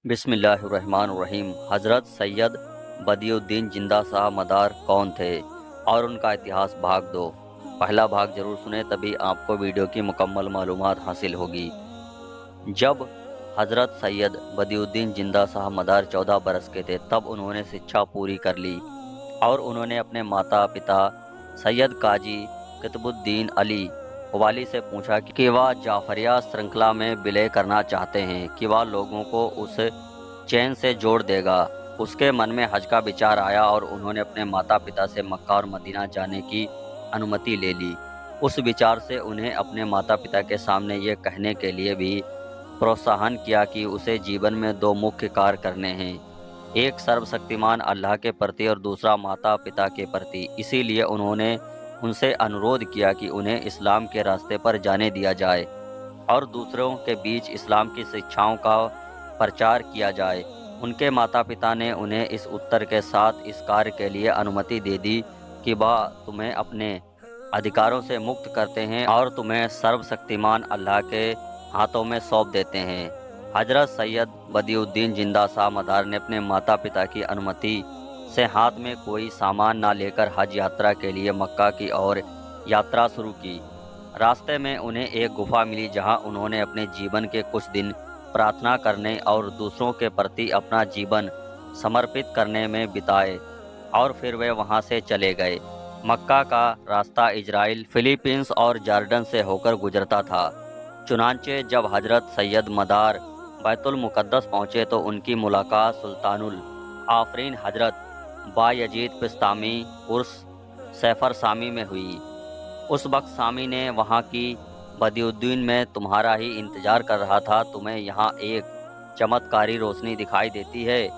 بسم اللہ الرحمن الرحیم۔ حضرت سید بدیع الدین زندہ صاحب مدار کون تھے اور ان کا اتہاس بھاگ 2۔ پہلا بھاگ ضرور سنیں، تبھی آپ کو ویڈیو کی مکمل معلومات حاصل ہوگی۔ جب حضرت سید بدیع الدین زندہ صاحب مدار 14 برس کے تھے تب انہوں نے شکچھا پوری کر لی اور انہوں نے اپنے ماتا پتا سید قاضی قطب الدین علی والی سے پوچھا کہ وہ جعفریہ سرنکلا میں ولے کرنا چاہتے ہیں کہ وہ لوگوں کو اس چین سے جوڑ دے گا۔ اس کے من میں حج کا وچار آیا اور انہوں نے اپنے ماتا پتا سے مکہ اور مدینہ جانے کی انمتی لے لی۔ اس وچار سے انہیں اپنے ماتا پتا کے سامنے یہ کہنے کے لیے بھی پروتساہن کیا کہ اسے جیون میں 2 مکھ کار کرنے ہیں، ایک سرو شکتیمان اللہ کے پرتی اور دوسرا ماتا پتا کے پرتی۔ اسی لیے انہوں نے ان سے انورودھ کیا کہ انہیں اسلام کے راستے پر جانے دیا جائے اور دوسروں کے بیچ اسلام کی شکچھاؤں کا پرچار کیا جائے۔ ان کے ماتا پتا نے انہیں اس اتر کے ساتھ اس کار کے لیے انمتی دے دی کہ وہ تمہیں اپنے ادھیکاروں سے مکت کرتے ہیں اور تمہیں سرو شکتیمان اللہ کے ہاتھوں میں سونپ دیتے ہیں۔ حضرت سید بدیع الدین زندہ صاحب مدار نے اپنے ماتا پتا کی انمتی سے ہاتھ میں کوئی سامان نہ لے کر حج یاترا کے لیے مکہ کی اور یاترا شروع کی۔ راستے میں انہیں ایک گفا ملی جہاں انہوں نے اپنے جیون کے کچھ دن پرارتھنا کرنے اور دوسروں کے پرتی اپنا جیون سمرپت کرنے میں بتائے اور پھر وہ وہاں سے چلے گئے۔ مکہ کا راستہ اسرائیل، فلیپینس اور جارڈن سے ہو کر گزرتا تھا۔ چنانچہ جب حضرت سید مدار بیت المقدس پہنچے تو ان کی ملاقات سلطان العارفین حضرت بایزید بستامی عرس سیفر سامی میں ہوئی۔ اس وقت سامی نے وہاں کی بدیع الدین میں تمہارا ہی انتظار کر رہا تھا، تمہیں یہاں ایک چمتکاری روشنی دکھائی دیتی ہے،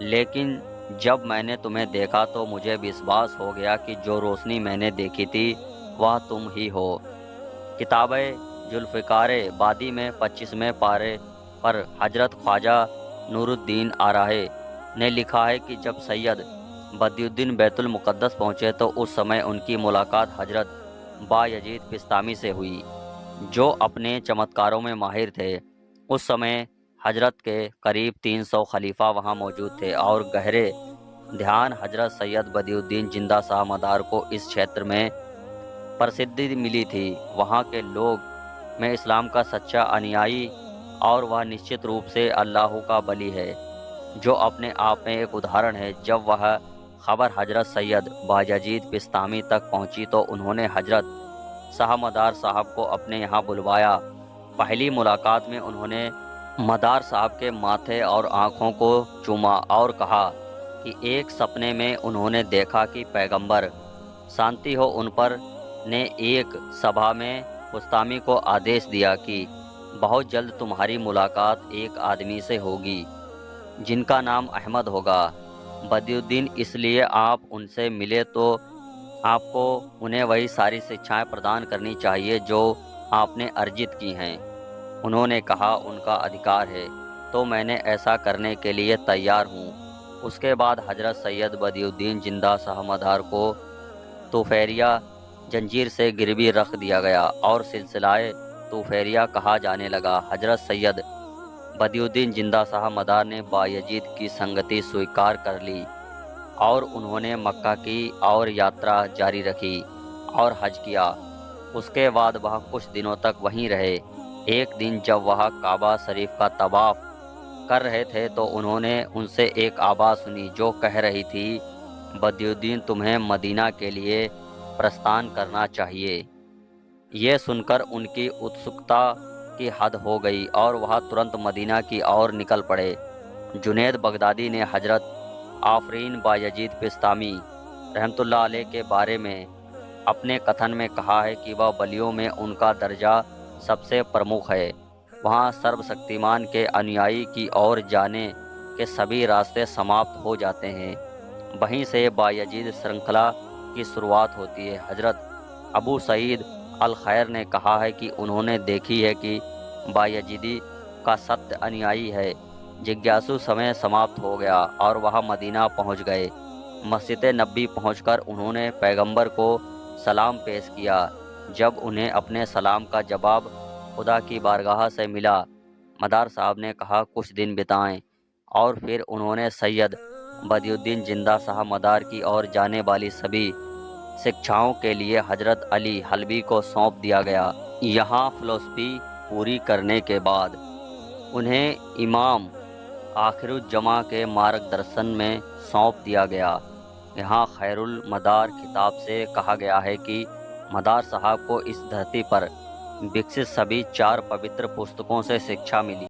لیکن جب میں نے تمہیں دیکھا تو مجھے وشواس ہو گیا کہ جو روشنی میں نے دیکھی تھی وہ تم ہی ہو۔ کتاب ذوالفقار بادی میں 25ویں پارے پر حضرت خواجہ نور الدین آرائی نے لکھا ہے کہ جب سید بدیع الدین بیت المقدس پہنچے تو اس سمے ان کی ملاقات حضرت بایزید بستامی سے ہوئی، جو اپنے چمتکاروں میں ماہر تھے۔ اس سمے حضرت کے قریب 300 خلیفہ وہاں موجود تھے اور گہرے دھیان حضرت سید بدیع الدین زندہ صاحب مدار کو اس چھیتر میں پرسدھی ملی تھی۔ وہاں کے لوگ میں اسلام کا سچا انیائی اور وہ نشچت روپ سے اللہ کا ولی ہے، جو اپنے آپ میں ایک ادھارن ہے۔ جب وہ خبر حضرت سید بایزید بستامی تک پہنچی تو انہوں نے حضرت صاحب مدار صاحب کو اپنے یہاں بلوایا۔ پہلی ملاقات میں انہوں نے مدار صاحب کے ماتھے اور آنکھوں کو چوما اور کہا کہ ایک سپنے میں انہوں نے دیکھا کہ پیغمبر شانتی ہو ان پر نے ایک سبھا میں بستامی کو آدیش دیا کہ بہت جلد تمہاری ملاقات ایک آدمی سے ہوگی جن کا نام احمد ہوگا۔ بدیع الدین، اس لیے آپ ان سے ملے تو آپ کو انہیں وہی ساری شکچھائیں پردان کرنی چاہیے جو آپ نے ارجت کی ہیں۔ انہوں نے کہا ان کا ادھیکار ہے تو میں نے ایسا کرنے کے لیے تیار ہوں۔ اس کے بعد حضرت سید بدیع الدین زندہ صاحب مدار کو طوفیریہ جنجیر سے گروی رکھ دیا گیا اور سلسلہ طوفیریہ کہا جانے لگا۔ حضرت سید بدیع الدین زندہ صاحب مدار نے بایزید کی سنگتی سویکار کر لی اور انہوں نے مکہ کی اور یاترا جاری رکھی اور حج کیا۔ اس کے بعد وہ کچھ دنوں تک وہیں رہے۔ ایک دن جب وہ کعبہ شریف کا طواف کر رہے تھے تو انہوں نے ان سے ایک آواز سنی جو کہہ رہی تھی، بدیع الدین، تمہیں مدینہ کے لیے پرستان کرنا چاہیے۔ یہ سن کر ان کی اتسکتا کی حد ہو گئی اور وہ ترنت مدینہ کی اور نکل پڑے۔ جنید بغدادی نے حضرت آفرین بایزید بستامی رحمۃ اللہ علیہ کے بارے میں اپنے کتھن میں کہا ہے کہ وہ ولیوں میں ان کا درجہ سب سے پرمکھ ہے۔ وہاں سرو شکتیمان کے انیائی کی اور جانے کے سبھی راستے سماپت ہو جاتے ہیں، وہیں سے بایزید سرنکھلا کی شروعات ہوتی ہے۔ حضرت ابو سعید الخیر نے کہا ہے کہ انہوں نے دیکھی ہے کہ بایزیدی کا ست انیائی ہے۔ جگیاسو سمے سماپت ہو گیا اور وہ مدینہ پہنچ گئے۔ مسجد نبی پہنچ کر انہوں نے پیغمبر کو سلام پیش کیا۔ جب انہیں اپنے سلام کا جواب خدا کی بارگاہ سے ملا، مدار صاحب نے کہا کچھ دن بتائیں اور پھر انہوں نے سید بدی الدین زندہ صاحب مدار کی اور جانے والی سبھی شکشاؤں کے لیے حضرت علی حلبی کو سونپ دیا گیا۔ یہاں فلسفی پوری کرنے کے بعد انہیں امام آخر الجماع کے مارگ درشن میں سونپ دیا گیا۔ یہاں خیر المدار کتاب سے کہا گیا ہے کہ مدار صاحب کو اس دھرتی پر وکست سبھی 4 پوتر پستکوں سے شکشا ملی۔